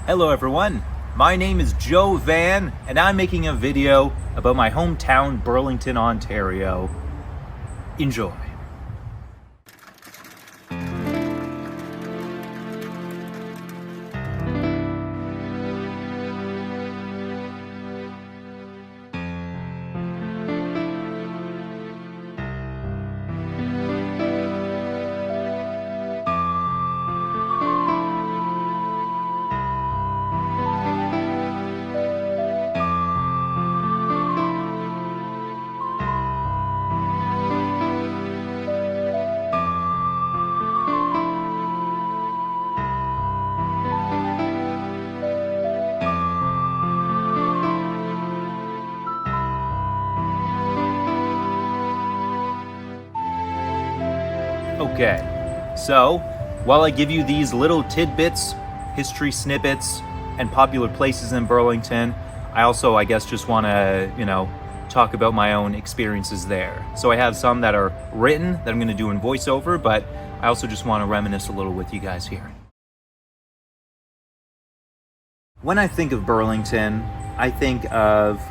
Hello everyone, my name is Joe Van and I'm making a video about my hometown, Burlington, Ontario. Enjoy. Okay, so while I give you these little tidbits, history snippets, and popular places in Burlington, I also, just want to, talk about my own experiences there. So I have some that are written that I'm going to do in voiceover, but I also just want to reminisce a little with you guys here. When I think of Burlington, I think of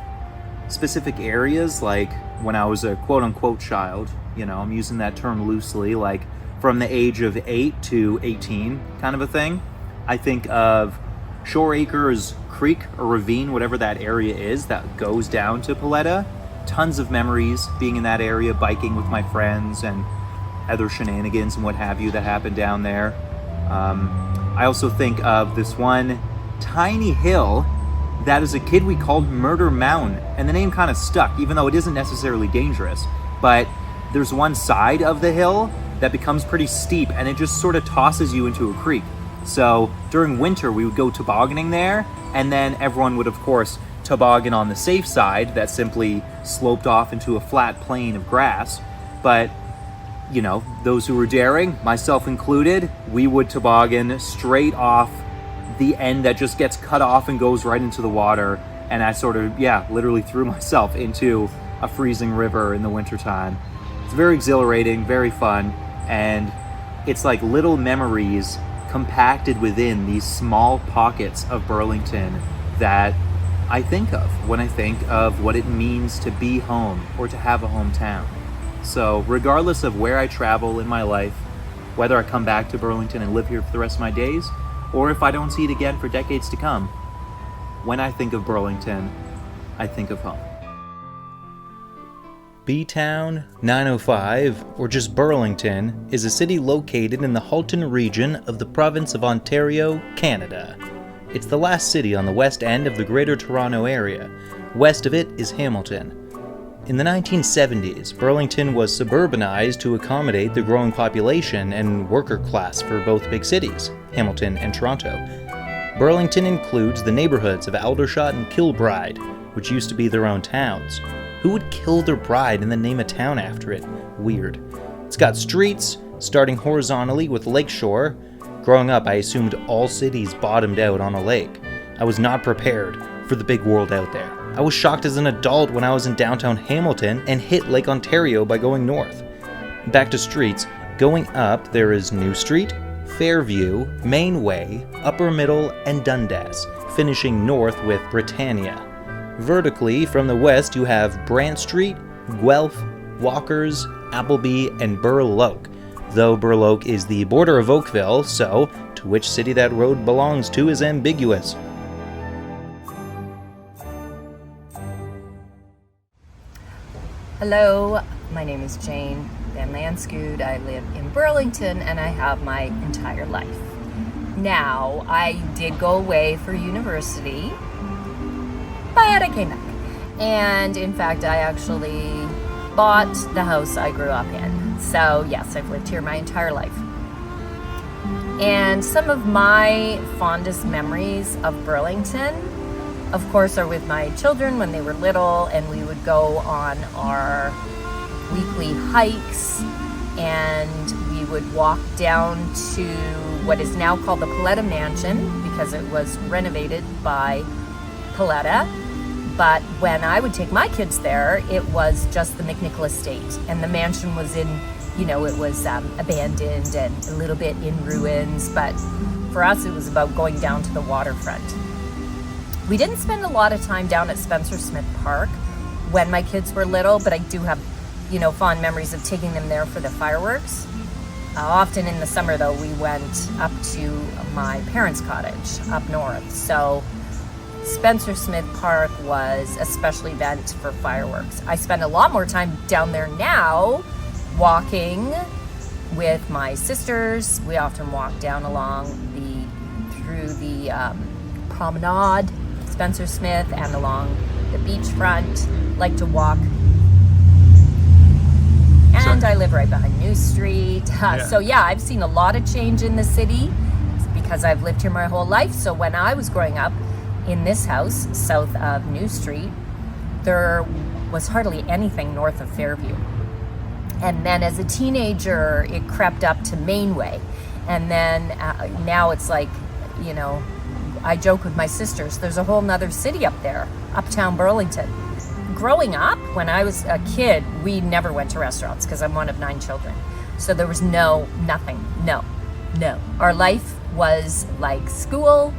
specific areas, like when I was a quote-unquote child. I'm using that term loosely, like from the age of 8 to 18 kind of a thing. I think of Shore Acres Creek or ravine, whatever that area is that goes down to Paletta. Tons of memories being in that area, biking with my friends and other shenanigans and what have you that happened down there. I also think of this one tiny hill that as a kid we called Murder Mountain, and the name kind of stuck, even though it isn't necessarily dangerous. But there's one side of the hill that becomes pretty steep and it just sort of tosses you into a creek. So during winter we would go tobogganing there, and then everyone would of course toboggan on the safe side that simply sloped off into a flat plain of grass. But those who were daring, myself included, we would toboggan straight off the end that just gets cut off and goes right into the water. And I sort of, literally threw myself into a freezing river in the wintertime. It's very exhilarating, very fun, and it's like little memories compacted within these small pockets of Burlington that I think of when I think of what it means to be home or to have a hometown. So regardless of where I travel in my life, whether I come back to Burlington and live here for the rest of my days, or if I don't see it again for decades to come, when I think of Burlington, I think of home. B-Town 905, or just Burlington, is a city located in the Halton Region of the province of Ontario, Canada. It's the last city on the west end of the Greater Toronto Area. West of it is Hamilton. In the 1970s, Burlington was suburbanized to accommodate the growing population and worker class for both big cities, Hamilton and Toronto. Burlington includes the neighborhoods of Aldershot and Kilbride, which used to be their own towns. Who would kill their bride and then name a town after it? Weird. It's got streets, starting horizontally with Lakeshore. Growing up, I assumed all cities bottomed out on a lake. I was not prepared for the big world out there. I was shocked as an adult when I was in downtown Hamilton and hit Lake Ontario by going north. Back to streets. Going up, there is New Street, Fairview, Mainway, Upper Middle, and Dundas, finishing north with Britannia. Vertically, from the west, you have Brant Street, Guelph, Walkers, Appleby, and Burl Oak, though Burl Oak is the border of Oakville, so to which city that road belongs to is ambiguous. Hello, my name is Jane Van Lanscoot. I live in Burlington and I have my entire life. Now, I did go away for university, but I came back. And in fact, I actually bought the house I grew up in. So yes, I've lived here my entire life. And some of my fondest memories of Burlington, of course, are with my children when they were little, and we would go on our weekly hikes, and we would walk down to what is now called the Paletta Mansion because it was renovated by Paletta. But when I would take my kids there, it was just the McNichol estate, and the mansion was in, it was abandoned and a little bit in ruins, but for us, it was about going down to the waterfront. We didn't spend a lot of time down at Spencer Smith Park when my kids were little, but I do have, fond memories of taking them there for the fireworks. Often in the summer, though, we went up to my parents' cottage up north. So Spencer Smith Park was a special event for fireworks. I spend a lot more time down there now walking with my sisters. We often walk down through the promenade, Spencer Smith, and along the beachfront. Like to walk. And I live right behind New Street. So I've seen a lot of change in the city because I've lived here my whole life. So when I was growing up in this house, south of New Street, there was hardly anything north of Fairview. And then as a teenager, it crept up to Mainway. And then now it's like, I joke with my sisters, there's a whole nother city up there, uptown Burlington. Growing up, when I was a kid, we never went to restaurants because I'm one of 9 children. So there was nothing. Our life was like school,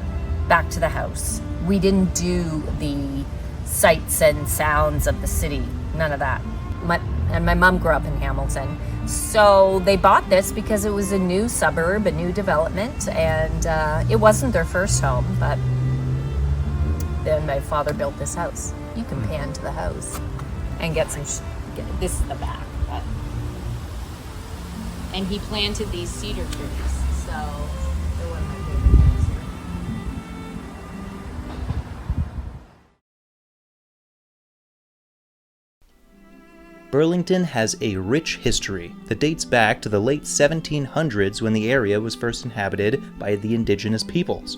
back to the house. We didn't do the sights and sounds of the city, none of that. My mom grew up in Hamilton. So they bought this because it was a new suburb, a new development, and it wasn't their first home, but then my father built this house. You can pan to the house and get some, this is the back. And he planted these cedar trees, so they're one of my favorite things here. Burlington has a rich history that dates back to the late 1700s when the area was first inhabited by the indigenous peoples.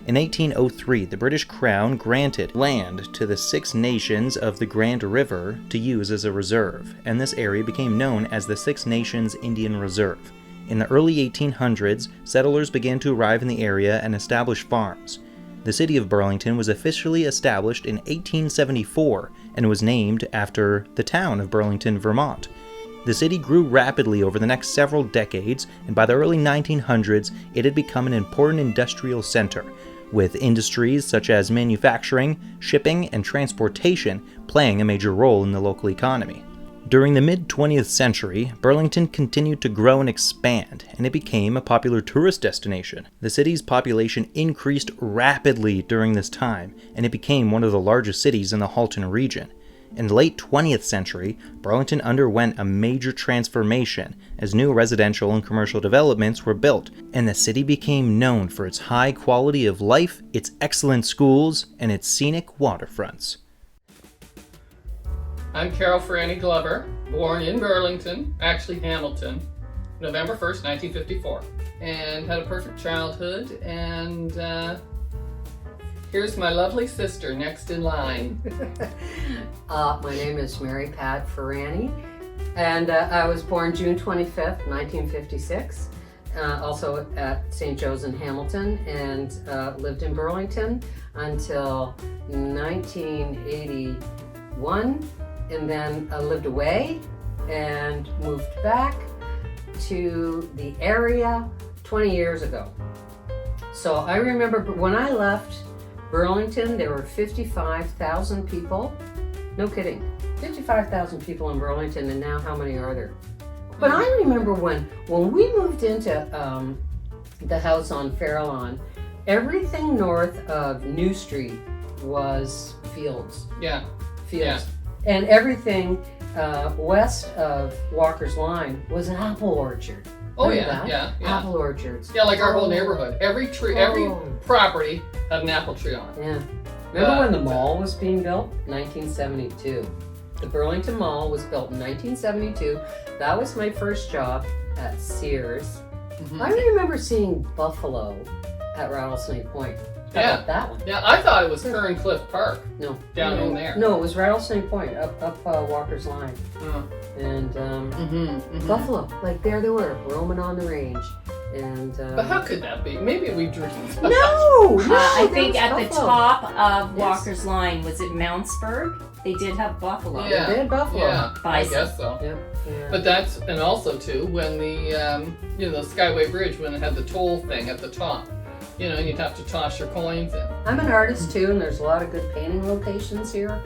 In 1803, the British Crown granted land to the 6 nations of the Grand River to use as a reserve, and this area became known as the 6 Nations Indian Reserve. In the early 1800s, settlers began to arrive in the area and establish farms. The city of Burlington was officially established in 1874 and was named after the town of Burlington, Vermont. The city grew rapidly over the next several decades, and by the early 1900s, it had become an important industrial center, with industries such as manufacturing, shipping, and transportation playing a major role in the local economy. During the mid-20th century, Burlington continued to grow and expand, and it became a popular tourist destination. The city's population increased rapidly during this time, and it became one of the largest cities in the Halton Region. In the late 20th century, Burlington underwent a major transformation as new residential and commercial developments were built, and the city became known for its high quality of life, its excellent schools, and its scenic waterfronts. I'm Carol Franny Glover, born in Burlington, actually Hamilton, November 1st, 1954, and had a perfect childhood, and here's my lovely sister next in line. My name is Mary Pat Ferrani, and I was born June 25th, 1956, also at St. Joe's in Hamilton, and lived in Burlington until 1981, and then lived away and moved back to the area 20 years ago. So I remember when I left Burlington, there were 55,000 people. No kidding. 55,000 people in Burlington, and now how many are there? But I remember when we moved into the house on Fairlawn, everything north of New Street was fields. Yeah. Fields. Yeah. And everything west of Walker's Line was an apple orchard. Oh Remember yeah, that? yeah. Apple orchards. Yeah, like our whole neighborhood. Every tree, every property had an apple tree on it. Yeah. Remember when the mall was being built? 1972. The Burlington Mall was built in 1972. That was my first job at Sears. Mm-hmm. I remember seeing buffalo at Rattlesnake Point. How about that one? Yeah, I thought it was Cliff Park. No. Down in there. No, it was Rattlesnake Point, up Walker's Line. And buffalo, like there they were, roaming on the range. And but how could that be? Maybe we dreamed. No, I think at buffalo. the top of Walker's Line, was it Mountsburg? They did have buffalo. Yeah. They had buffalo. Yeah, I Bison. guess so. Yeah. But that's, and also too, when the the Skyway Bridge, when it had the toll thing at the top, You know, you'd have to toss your coins in. I'm an artist too, and there's a lot of good painting locations here.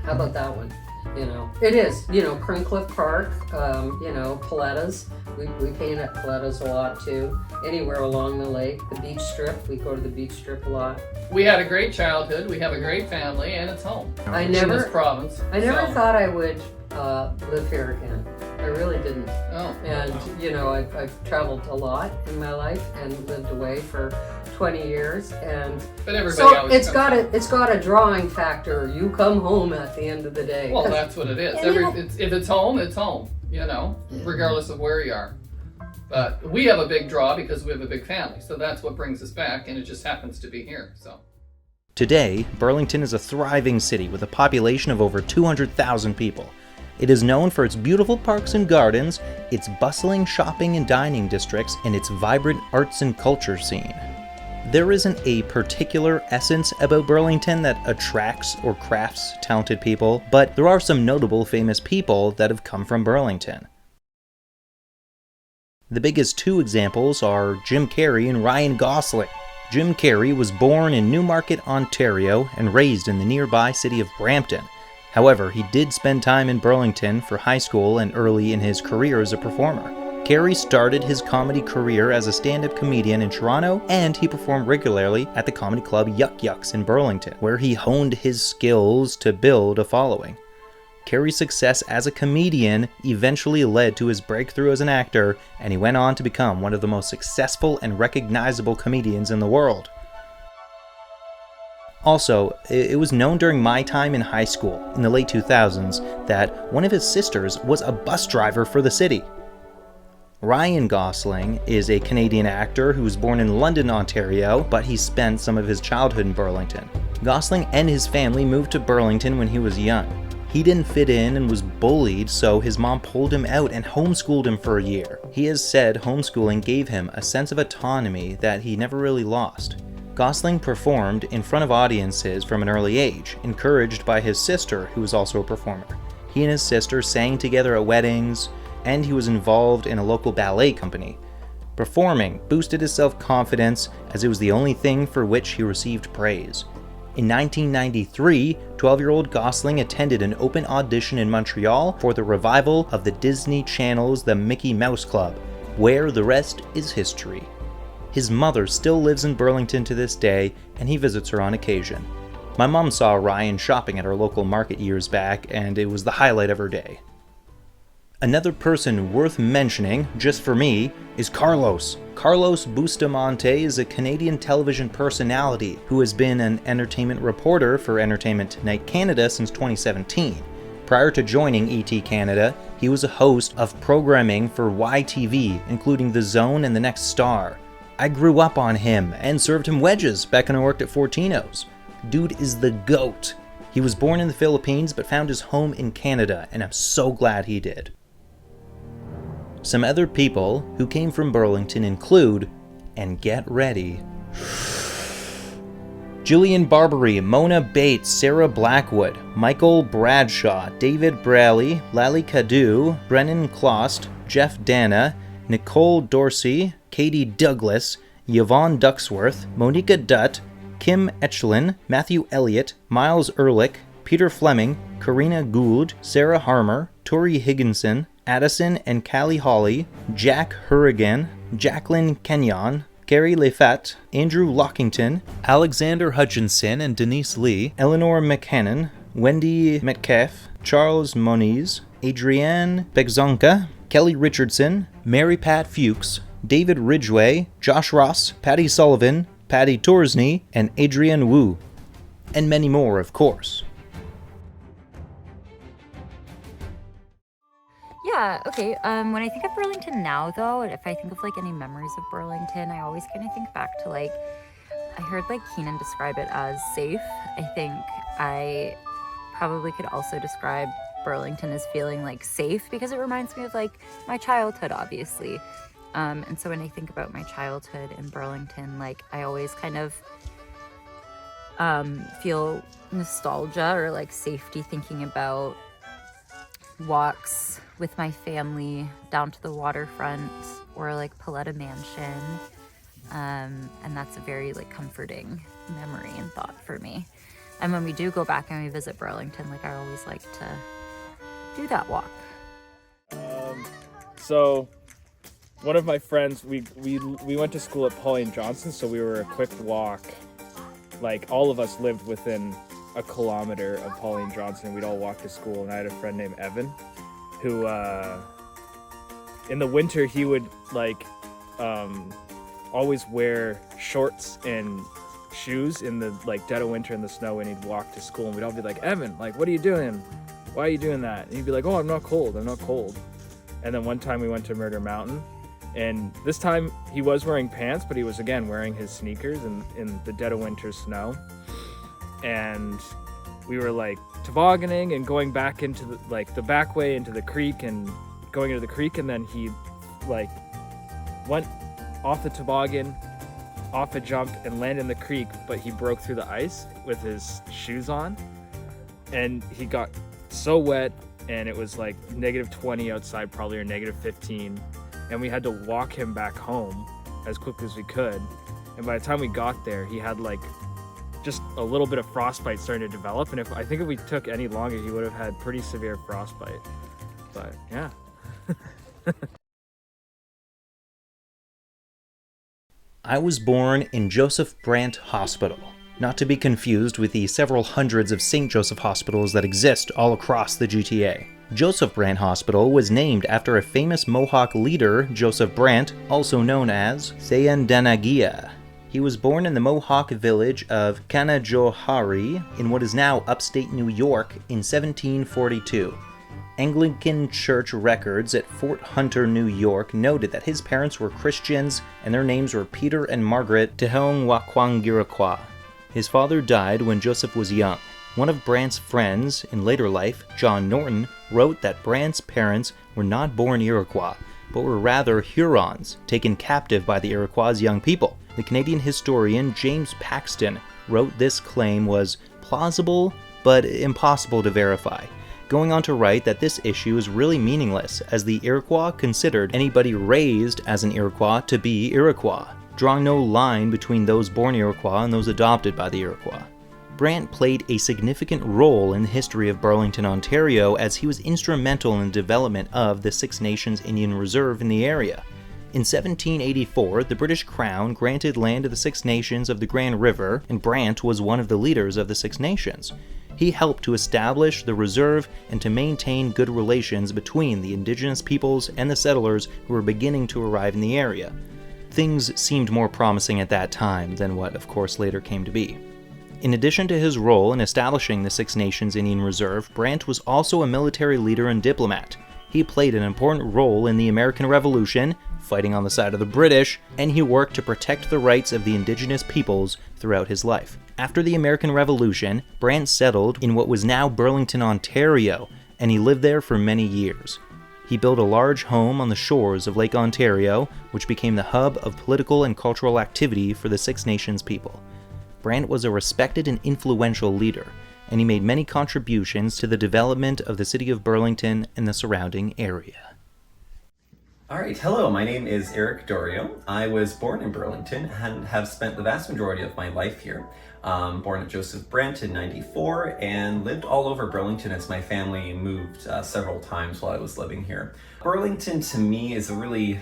How about that one? You know, it is, you know, Crincliffe Park, you know, Paletas. We paint at Paletas a lot too. Anywhere along the lake, the beach strip, we go to the beach strip a lot. We had a great childhood, we have a great family, and it's home. I in never this province. thought I would live here again. I really didn't. Oh. And, you know, I've traveled a lot in my life and lived away for 20 years. And But everybody so always it's got a drawing factor. You come home at the end of the day. Well, that's what it is. If it's home, it's home, you know, regardless of where you are. But we have a big draw because we have a big family, so that's what brings us back, and it just happens to be here, so. Today, Burlington is a thriving city with a population of over 200,000 people. It is known for its beautiful parks and gardens, its bustling shopping and dining districts, and its vibrant arts and culture scene. There isn't a particular essence about Burlington that attracts or crafts talented people, but there are some notable famous people that have come from Burlington. The biggest two examples are Jim Carrey and Ryan Gosling. Jim Carrey was born in Newmarket, Ontario, and raised in the nearby city of Brampton. However, he did spend time in Burlington for high school and early in his career as a performer. Carrey started his comedy career as a stand-up comedian in Toronto, and he performed regularly at the comedy club Yuck Yucks in Burlington, where he honed his skills to build a following. Carrey's success as a comedian eventually led to his breakthrough as an actor, and he went on to become one of the most successful and recognizable comedians in the world. Also, it was known during my time in high school, in the late 2000s, that one of his sisters was a bus driver for the city. Ryan Gosling is a Canadian actor who was born in London, Ontario, but he spent some of his childhood in Burlington. Gosling and his family moved to Burlington when he was young. He didn't fit in and was bullied, so his mom pulled him out and homeschooled him for a year. He has said homeschooling gave him a sense of autonomy that he never really lost. Gosling performed in front of audiences from an early age, encouraged by his sister, who was also a performer. He and his sister sang together at weddings, and he was involved in a local ballet company. Performing boosted his self-confidence, as it was the only thing for which he received praise. In 1993, 12-year-old Gosling attended an open audition in Montreal for the revival of the Disney Channel's The Mickey Mouse Club, where the rest is history. His mother still lives in Burlington to this day, and he visits her on occasion. My mom saw Ryan shopping at our local market years back, and it was the highlight of her day. Another person worth mentioning, just for me, is Carlos. Carlos Bustamante is a Canadian television personality who has been an entertainment reporter for Entertainment Tonight Canada since 2017. Prior to joining ET Canada, he was a host of programming for YTV, including The Zone and The Next Star. I grew up on him and served him wedges back when I worked at Fortino's. Dude is the GOAT. He was born in the Philippines but found his home in Canada, and I'm so glad he did. Some other people who came from Burlington include, and get ready, Julian Barbary, Mona Bates, Sarah Blackwood, Michael Bradshaw, David Braley, Lally Cadu, Brennan Clost, Jeff Dana, Nicole Dorsey, Katie Douglas, Yvonne Ducksworth, Monica Dutt, Kim Etchelin, Matthew Elliott, Miles Ehrlich, Peter Fleming, Karina Gould, Sarah Harmer, Tori Higginson, Addison and Callie Hawley, Jack Hurrigan, Jacqueline Kenyon, Gary Lefette, Andrew Lockington, Alexander Hutchinson and Denise Lee, Eleanor McKinnon, Wendy Metcalf, Charles Moniz, Adrienne Begzonka, Kelly Richardson, Mary Pat Fuchs, David Ridgway, Josh Ross, Patty Sullivan, Patty Torsney, and Adrienne Wu. And many more, of course. Yeah, okay. When I think of Burlington now, though, if I think of like any memories of Burlington, I always kind of think back to like, I heard like Keenan describe it as safe. I think I probably could also describe Burlington as feeling like safe because it reminds me of like my childhood, obviously. And so when I think about my childhood in Burlington, like I always kind of feel nostalgia or like safety thinking about walks with my family down to the waterfront or like Paletta Mansion. And that's a very like comforting memory and thought for me. And when we do go back and we visit Burlington, like I always like to do that walk. So one of my friends, we went to school at Pauline Johnson, so we were a quick walk. Like all of us lived within a kilometer of Pauline Johnson. We'd all walk to school, and I had a friend named Evan who in the winter he would like always wear shorts and shoes in the like dead of winter in the snow, and he'd walk to school, and we'd all be like, Evan, like, what are you doing? Why are you doing that? And he'd be like, oh, I'm not cold. And then one time we went to Murder Mountain, and this time he was wearing pants, but he was again wearing his sneakers in the dead of winter snow. And we were like tobogganing and going back into the back way into the creek and going into the creek, and then he like went off the toboggan, off a jump, and landed in the creek, but he broke through the ice with his shoes on, and he got so wet, and it was like -20 outside probably, or -15, and we had to walk him back home as quickly as we could. And by the time we got there, he had like just a little bit of frostbite starting to develop, and I think if we took any longer, he would have had pretty severe frostbite. But yeah. I was born in Joseph Brant Hospital, not to be confused with the several hundreds of St. Joseph hospitals that exist all across the GTA. Joseph Brant Hospital was named after a famous Mohawk leader, Joseph Brant, also known as Thejoevandotcom. He was born in the Mohawk village of Canajoharie in what is now upstate New York in 1742. Anglican Church records at Fort Hunter, New York noted that his parents were Christians and their names were Peter and Margaret Tehoungwakwangirikwa. His father died when Joseph was young. One of Brant's friends in later life, John Norton, wrote that Brant's parents were not born Iroquois, but were rather Hurons, taken captive by the Iroquois' young people. The Canadian historian James Paxton wrote this claim was plausible but impossible to verify, going on to write that this issue is really meaningless, as the Iroquois considered anybody raised as an Iroquois to be Iroquois, drawing no line between those born Iroquois and those adopted by the Iroquois. Brant played a significant role in the history of Burlington, Ontario, as he was instrumental in the development of the Six Nations Indian Reserve in the area. In 1784, the British Crown granted land to the Six Nations of the Grand River, and Brant was one of the leaders of the Six Nations. He helped to establish the reserve and to maintain good relations between the indigenous peoples and the settlers who were beginning to arrive in the area. Things seemed more promising at that time than what, of course, later came to be. In addition to his role in establishing the Six Nations Indian Reserve, Brant was also a military leader and diplomat. He played an important role in the American Revolution, fighting on the side of the British, and he worked to protect the rights of the indigenous peoples throughout his life. After the American Revolution, Brant settled in what was now Burlington, Ontario, and he lived there for many years. He built a large home on the shores of Lake Ontario, which became the hub of political and cultural activity for the Six Nations people. Brant was a respected and influential leader, and he made many contributions to the development of the city of Burlington and the surrounding area. All right, hello, my name is Eric Dorio. I was born in Burlington and have spent the vast majority of my life here. Born at Joseph Brant in '94 and lived all over Burlington as my family moved several times while I was living here. Burlington to me is a really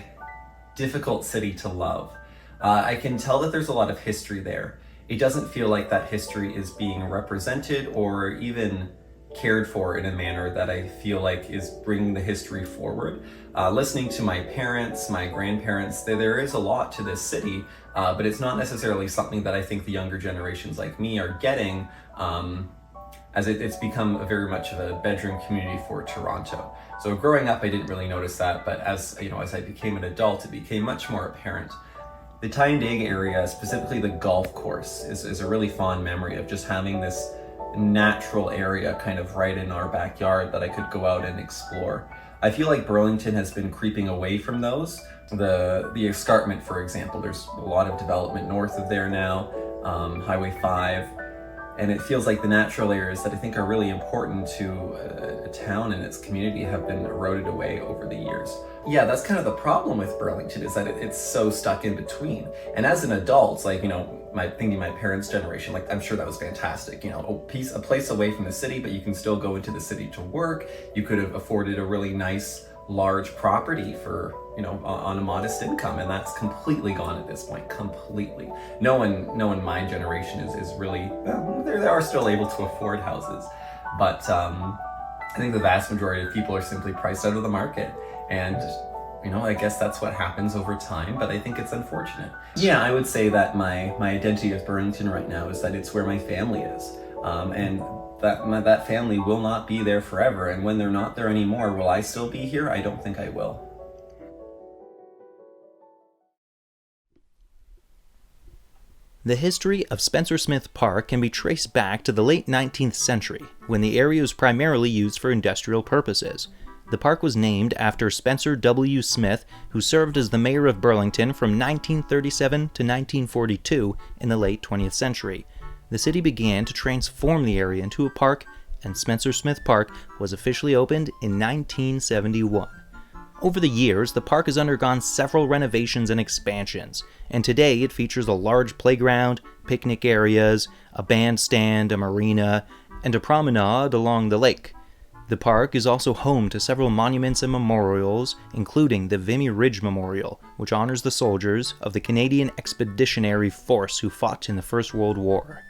difficult city to love. I can tell that there's a lot of history there. It doesn't feel like that history is being represented or even cared for in a manner that I feel like is bringing the history forward. Listening to my parents, my grandparents, there is a lot to this city, but it's not necessarily something that I think the younger generations like me are getting, as it's become a very much of a bedroom community for Toronto. So growing up, I didn't really notice that, but as I became an adult, it became much more apparent. The Tyendang area, specifically the golf course, is a really fond memory of just having this natural area kind of right in our backyard that I could go out and explore. I feel like Burlington has been creeping away from those. The escarpment, for example, there's a lot of development north of there now, Highway 5, and it feels like the natural areas that I think are really important to a town and its community have been eroded away over the years. Yeah, that's kind of the problem with Burlington, is that it's so stuck in between. And as an adult, like, you know, thinking my parents' generation, like, I'm sure that was fantastic. You know, a place away from the city, but you can still go into the city to work. You could have afforded a really nice, large property for, you know, on a modest income, and that's completely gone at this point. Completely. No one my generation is really, well, they are still able to afford houses, but I think the vast majority of people are simply priced out of the market. And, you know, I guess that's what happens over time, but I think it's unfortunate. Yeah, I would say that my identity with Burlington right now is that it's where my family is. And that family will not be there forever. And when they're not there anymore, will I still be here? I don't think I will. The history of Spencer Smith Park can be traced back to the late 19th century, when the area was primarily used for industrial purposes. The park was named after Spencer W. Smith, who served as the mayor of Burlington from 1937 to 1942 in the late 20th century. The city began to transform the area into a park, and Spencer Smith Park was officially opened in 1971. Over the years, the park has undergone several renovations and expansions, and today it features a large playground, picnic areas, a bandstand, a marina, and a promenade along the lake. The park is also home to several monuments and memorials, including the Vimy Ridge Memorial, which honors the soldiers of the Canadian Expeditionary Force who fought in the First World War.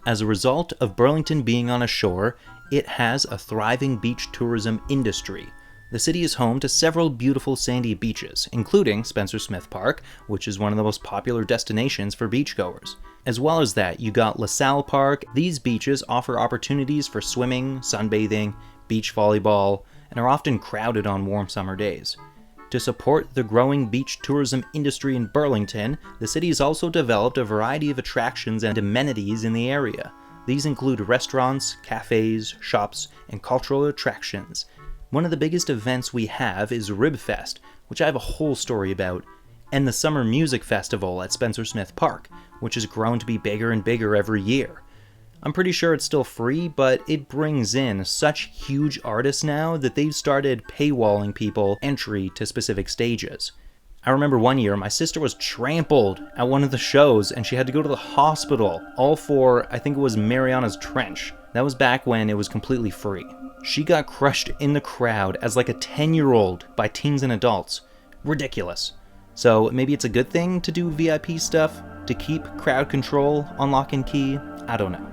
As a result of Burlington being on a shore, it has a thriving beach tourism industry. The city is home to several beautiful sandy beaches, including Spencer Smith Park, which is one of the most popular destinations for beachgoers. As well as that, you got LaSalle Park. These beaches offer opportunities for swimming, sunbathing, beach volleyball, and are often crowded on warm summer days. To support the growing beach tourism industry in Burlington, the city has also developed a variety of attractions and amenities in the area. These include restaurants, cafes, shops, and cultural attractions. One of the biggest events we have is Ribfest, which I have a whole story about, and the Summer Music Festival at Spencer Smith Park, which has grown to be bigger and bigger every year. I'm pretty sure it's still free, but it brings in such huge artists now that they've started paywalling people entry to specific stages. I remember one year my sister was trampled at one of the shows and she had to go to the hospital, all for, I think it was Mariana's Trench. That was back when it was completely free. She got crushed in the crowd as like a 10-year-old by teens and adults. Ridiculous. So maybe it's a good thing to do VIP stuff, to keep crowd control on lock and key, I don't know.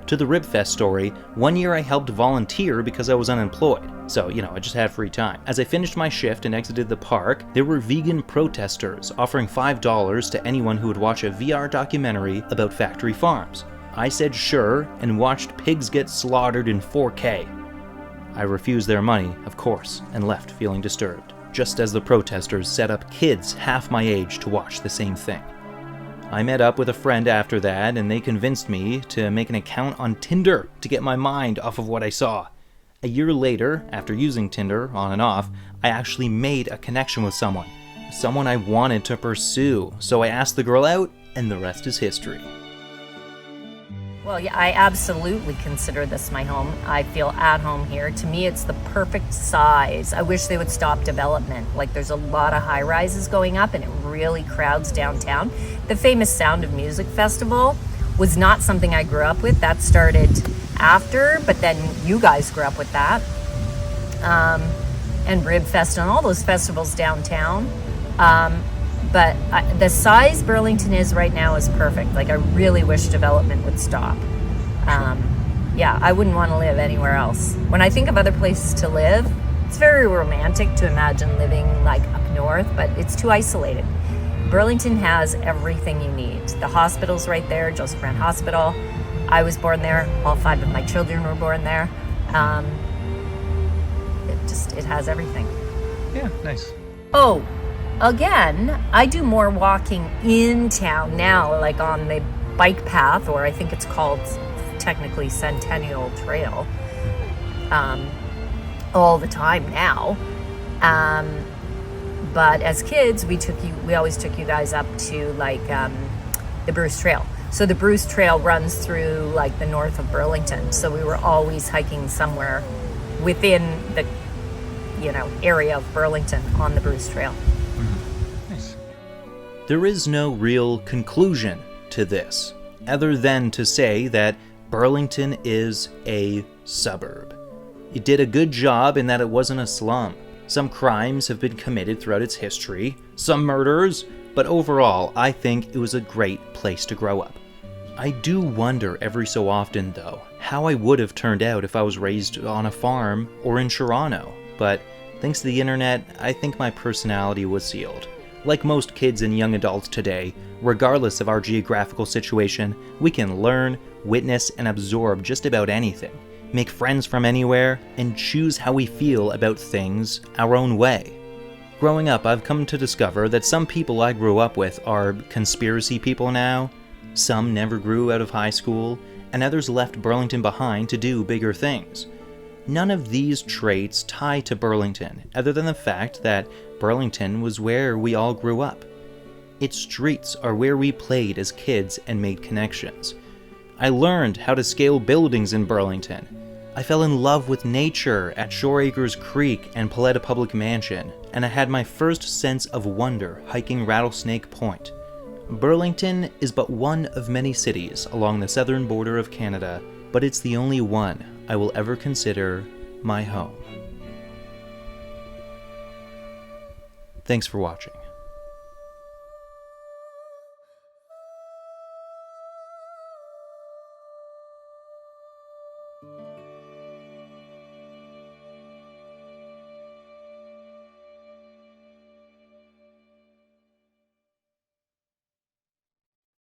To the Ribfest story, one year I helped volunteer because I was unemployed, so, I just had free time. As I finished my shift and exited the park, there were vegan protesters offering $5 to anyone who would watch a VR documentary about factory farms. I said sure, and watched pigs get slaughtered in 4K. I refused their money, of course, and left feeling disturbed, just as the protesters set up kids half my age to watch the same thing. I met up with a friend after that, and they convinced me to make an account on Tinder to get my mind off of what I saw. A year later, after using Tinder on and off, I actually made a connection with someone I wanted to pursue. So I asked the girl out, and the rest is history. Well, yeah, I absolutely consider this my home. I feel at home here. To me, it's the perfect size. I wish they would stop development. Like, there's a lot of high-rises going up, and it really crowds downtown. The famous Sound of Music Festival was not something I grew up with. That started after, but then you guys grew up with that. And Ribfest and all those festivals downtown. But the size Burlington is right now is perfect. Like, I really wish development would stop. Yeah, I wouldn't want to live anywhere else. When I think of other places to live, it's very romantic to imagine living like up north, but it's too isolated. Burlington has everything you need. The hospital's right there, Joseph Brant Hospital. I was born there. All 5 of my children were born there. It has everything. Yeah, nice. Oh, again, I do more walking in town now, like on the bike path, or I think it's called technically Centennial Trail, all the time now. But as kids, we always took you guys up to like the Bruce Trail. So the Bruce Trail runs through like the north of Burlington. So we were always hiking somewhere within the area of Burlington on the Bruce Trail. Nice. There is no real conclusion to this, other than to say that Burlington is a suburb. It did a good job in that it wasn't a slum. Some crimes have been committed throughout its history, some murders, but overall, I think it was a great place to grow up. I do wonder every so often, though, how I would have turned out if I was raised on a farm or in Toronto, but thanks to the internet, I think my personality was sealed. Like most kids and young adults today, regardless of our geographical situation, we can learn, witness, and absorb just about anything, make friends from anywhere, and choose how we feel about things our own way. Growing up, I've come to discover that some people I grew up with are conspiracy people now, some never grew out of high school, and others left Burlington behind to do bigger things. None of these traits tie to Burlington, other than the fact that Burlington was where we all grew up. Its streets are where we played as kids and made connections. I learned how to scale buildings in Burlington. I fell in love with nature at Shore Acres Creek and Paletta Public Mansion, and I had my first sense of wonder hiking Rattlesnake Point. Burlington is but one of many cities along the southern border of Canada, but it's the only one I will ever consider my home. Thanks for watching.